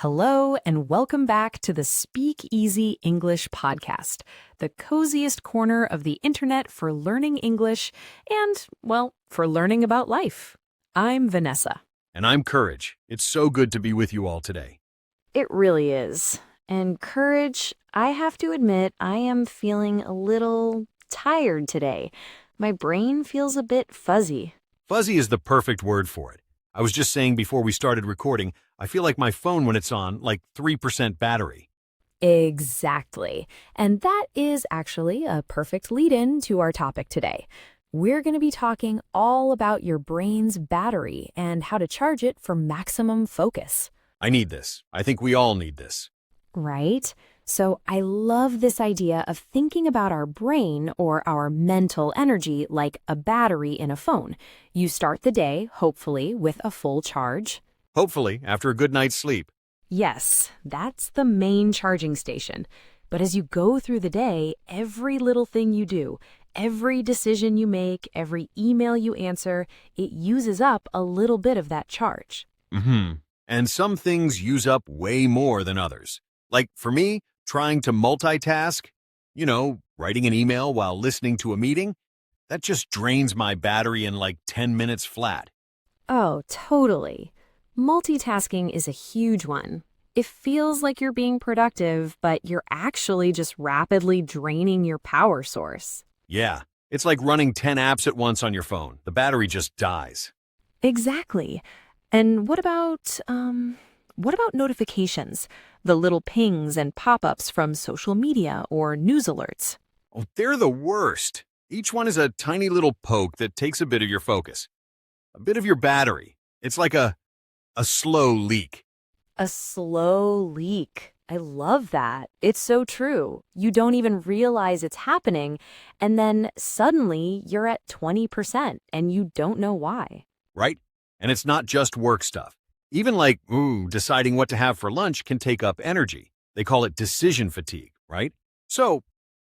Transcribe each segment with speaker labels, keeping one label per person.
Speaker 1: Hello, and welcome back to the Speak Easy English podcast, the coziest corner of the internet for learning English and, well, for learning about life. I'm Vanessa.
Speaker 2: And I'm Courage. It's so good to be with you all today.
Speaker 1: It really is. And Courage, I have to admit, I am feeling a little tired today. My brain feels a bit fuzzy.
Speaker 2: Fuzzy is the perfect word for it. I was just saying before we started recording, I feel like my phone when it's on, like 3% battery.
Speaker 1: Exactly. And that is actually a perfect lead-in to our topic today. We're going to be talking all about your brain's battery and how to charge it for maximum focus.
Speaker 2: I need this. I think we all need this.
Speaker 1: Right? So I love this idea of thinking about our brain or our mental energy like a battery in a phone. You start the day, hopefully, with a full charge.
Speaker 2: Hopefully, after a good night's sleep.
Speaker 1: Yes, that's the main charging station. But as you go through the day, every little thing you do, every decision you make, every email you answer, it uses up a little bit of that charge.
Speaker 2: And some things use up way more than others. Like, for me, trying to multitask, writing an email while listening to a meeting, that just drains my battery in like 10 minutes flat.
Speaker 1: Oh, totally. Multitasking is a huge one. It feels like you're being productive, but you're actually just rapidly draining your power source.
Speaker 2: Yeah, it's like running 10 apps at once on your phone. The battery just dies.
Speaker 1: Exactly. And what about notifications? The little pings and pop-ups from social media or news alerts.
Speaker 2: Oh, they're the worst. Each one is a tiny little poke that takes a bit of your focus, a bit of your battery. It's like a slow leak.
Speaker 1: A slow leak. I love that. It's so true. You don't even realize it's happening, and then suddenly you're at 20% and you don't know why.
Speaker 2: Right? And it's not just work stuff. Even like, deciding what to have for lunch can take up energy. They call it decision fatigue, right? So,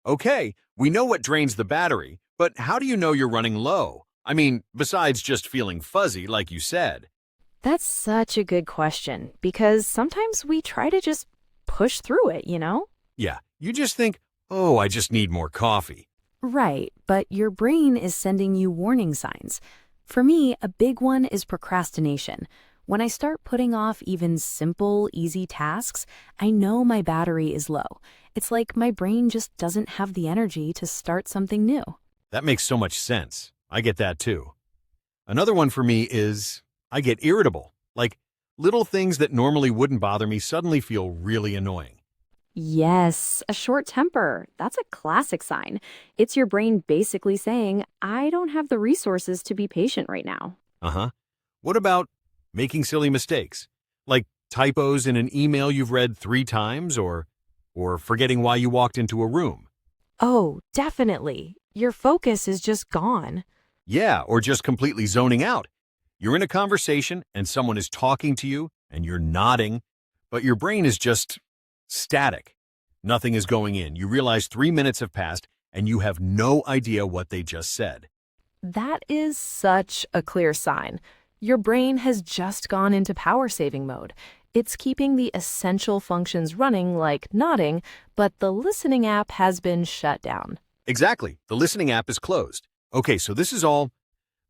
Speaker 2: okay, we know what drains the battery, but how do you know you're running low? I mean, besides just feeling fuzzy, like you said.
Speaker 1: That's such a good question, because sometimes we try to just push through it,
Speaker 2: Yeah, you just think, I just need more coffee.
Speaker 1: Right, but your brain is sending you warning signs. For me, a big one is procrastination. When I start putting off even simple, easy tasks, I know my battery is low. It's like my brain just doesn't have the energy to start something new.
Speaker 2: That makes so much sense. I get that too. Another one for me is I get irritable. Like little things that normally wouldn't bother me suddenly feel really annoying.
Speaker 1: Yes, a short temper. That's a classic sign. It's your brain basically saying, I don't have the resources to be patient right now.
Speaker 2: What about making silly mistakes? Like typos in an email you've read 3 times or forgetting why you walked into a room?
Speaker 1: Oh, definitely. Your focus is just gone.
Speaker 2: Yeah, or just completely zoning out. You're in a conversation and someone is talking to you and you're nodding, but your brain is just static. Nothing is going in. You realize 3 minutes have passed and you have no idea what they just said.
Speaker 1: That is such a clear sign. Your brain has just gone into power-saving mode. It's keeping the essential functions running like nodding, but the listening app has been shut down.
Speaker 2: Exactly. The listening app is closed. Okay, so this is all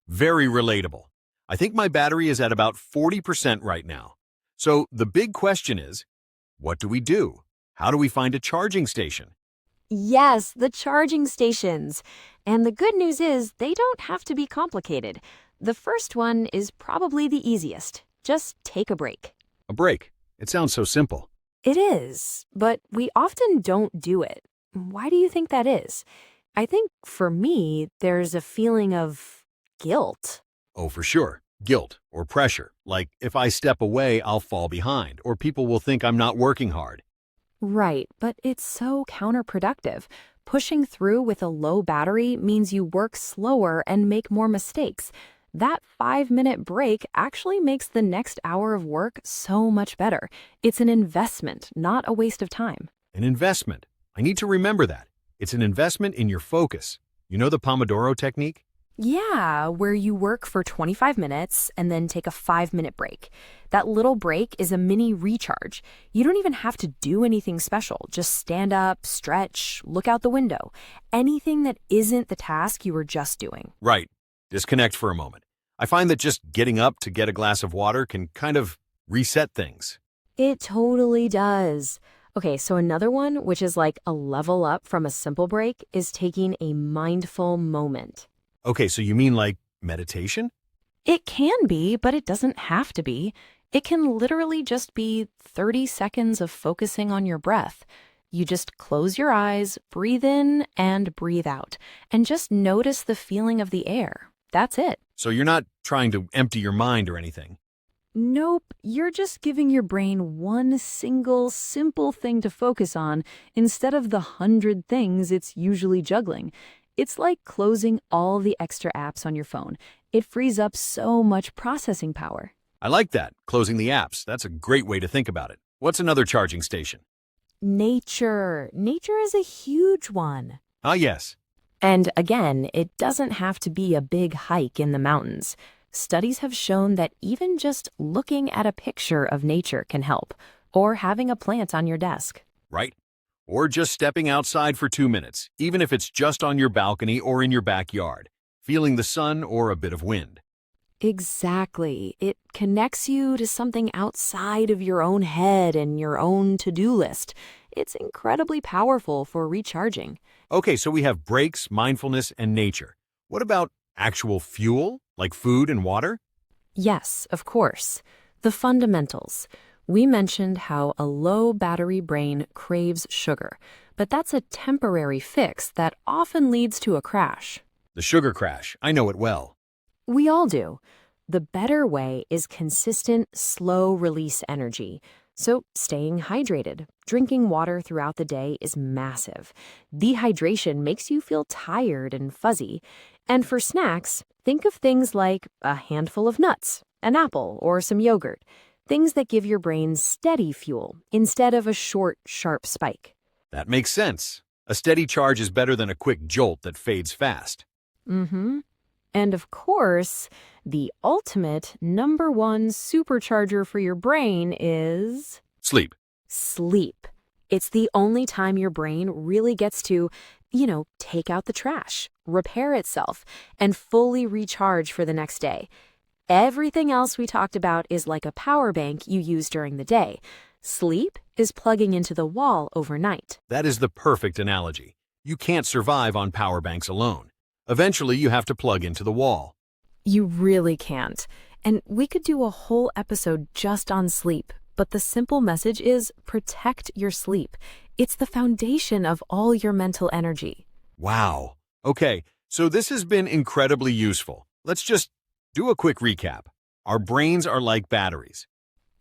Speaker 2: very relatable. I think my battery is at about 40% right now. So the big question is, what do we do? How do we find a charging station?
Speaker 1: Yes, the charging stations. And the good news is they don't have to be complicated. The first one is probably the easiest. Just take a break.
Speaker 2: A break. It sounds so simple.
Speaker 1: It is, but we often don't do it. Why do you think that is? I think for me, there's a feeling of guilt.
Speaker 2: Oh, for sure. Guilt or pressure. Like if I step away, I'll fall behind, or people will think I'm not working hard.
Speaker 1: Right, but it's so counterproductive. Pushing through with a low battery means you work slower and make more mistakes. That 5-minute break actually makes the next hour of work so much better. It's an investment, not a waste of time.
Speaker 2: An investment. I need to remember that. It's an investment in your focus. You know the Pomodoro technique?
Speaker 1: Yeah, where you work for 25 minutes and then take a 5-minute break. That little break is a mini recharge. You don't even have to do anything special. Just stand up, stretch, look out the window. Anything that isn't the task you were just doing.
Speaker 2: Right. Disconnect for a moment. I find that just getting up to get a glass of water can kind of reset things.
Speaker 1: It totally does. Okay, so another one, which is like a level up from a simple break, is taking a mindful moment.
Speaker 2: Okay, so you mean like meditation?
Speaker 1: It can be, but it doesn't have to be. It can literally just be 30 seconds of focusing on your breath. You just close your eyes, breathe in and breathe out, and just notice the feeling of the air. That's it.
Speaker 2: So you're not trying to empty your mind or anything.
Speaker 1: Nope, you're just giving your brain one single, simple thing to focus on instead of the 100 things it's usually juggling. It's like closing all the extra apps on your phone. It frees up so much processing power.
Speaker 2: I like that, closing the apps. That's a great way to think about it. What's another charging station?
Speaker 1: Nature. Nature is a huge one.
Speaker 2: Ah, yes.
Speaker 1: And again, it doesn't have to be a big hike in the mountains. Studies have shown that even just looking at a picture of nature can help, or having a plant on your desk.
Speaker 2: Right. Or just stepping outside for 2 minutes, even if it's just on your balcony or in your backyard, feeling the sun or a bit of wind.
Speaker 1: Exactly. It connects you to something outside of your own head and your own to-do list. It's incredibly powerful for recharging.
Speaker 2: Okay, so we have breaks, mindfulness, and nature. What about actual fuel, like food and water?
Speaker 1: Yes, of course. The fundamentals. We mentioned how a low battery brain craves sugar, but that's a temporary fix that often leads to a crash.
Speaker 2: The sugar crash. I know it well.
Speaker 1: We all do. The better way is consistent, slow-release energy. So staying hydrated, drinking water throughout the day is massive. Dehydration makes you feel tired and fuzzy. And for snacks, think of things like a handful of nuts, an apple, or some yogurt. Things that give your brain steady fuel instead of a short, sharp spike.
Speaker 2: That makes sense. A steady charge is better than a quick jolt that fades fast.
Speaker 1: Mm-hmm. And of course, the ultimate #1 supercharger for your brain is
Speaker 2: Sleep.
Speaker 1: sleep. It's the only time your brain really gets to, take out the trash, repair itself, and fully recharge for the next day. Everything else we talked about is like a power bank you use during the day. Sleep is plugging into the wall overnight.
Speaker 2: That is the perfect analogy. You can't survive on power banks alone. Eventually, you have to plug into the wall.
Speaker 1: You really can't. And we could do a whole episode just on sleep, but the simple message is protect your sleep. It's the foundation of all your mental energy.
Speaker 2: Wow. Okay, so this has been incredibly useful. Let's just do a quick recap. Our brains are like batteries.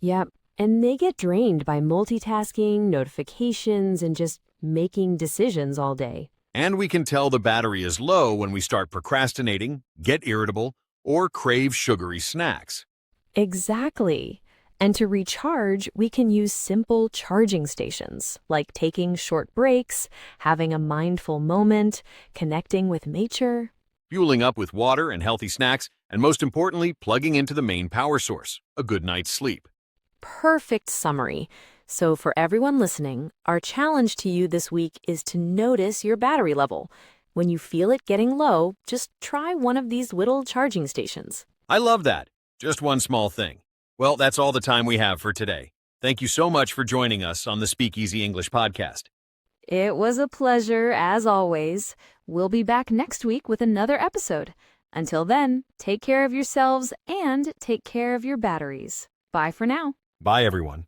Speaker 1: Yep, and they get drained by multitasking, notifications, and just making decisions all day.
Speaker 2: And we can tell the battery is low when we start procrastinating, get irritable, or crave sugary snacks.
Speaker 1: Exactly. And to recharge, we can use simple charging stations, like taking short breaks, having a mindful moment, connecting with nature.
Speaker 2: Fueling up with water and healthy snacks, and most importantly, plugging into the main power source, a good night's sleep.
Speaker 1: Perfect summary. So for everyone listening, our challenge to you this week is to notice your battery level. When you feel it getting low, just try one of these little charging stations.
Speaker 2: I love that. Just one small thing. Well, that's all the time we have for today. Thank you so much for joining us on the Speakeasy English podcast.
Speaker 1: It was a pleasure, as always. We'll be back next week with another episode. Until then, take care of yourselves and take care of your batteries. Bye for now.
Speaker 2: Bye, everyone.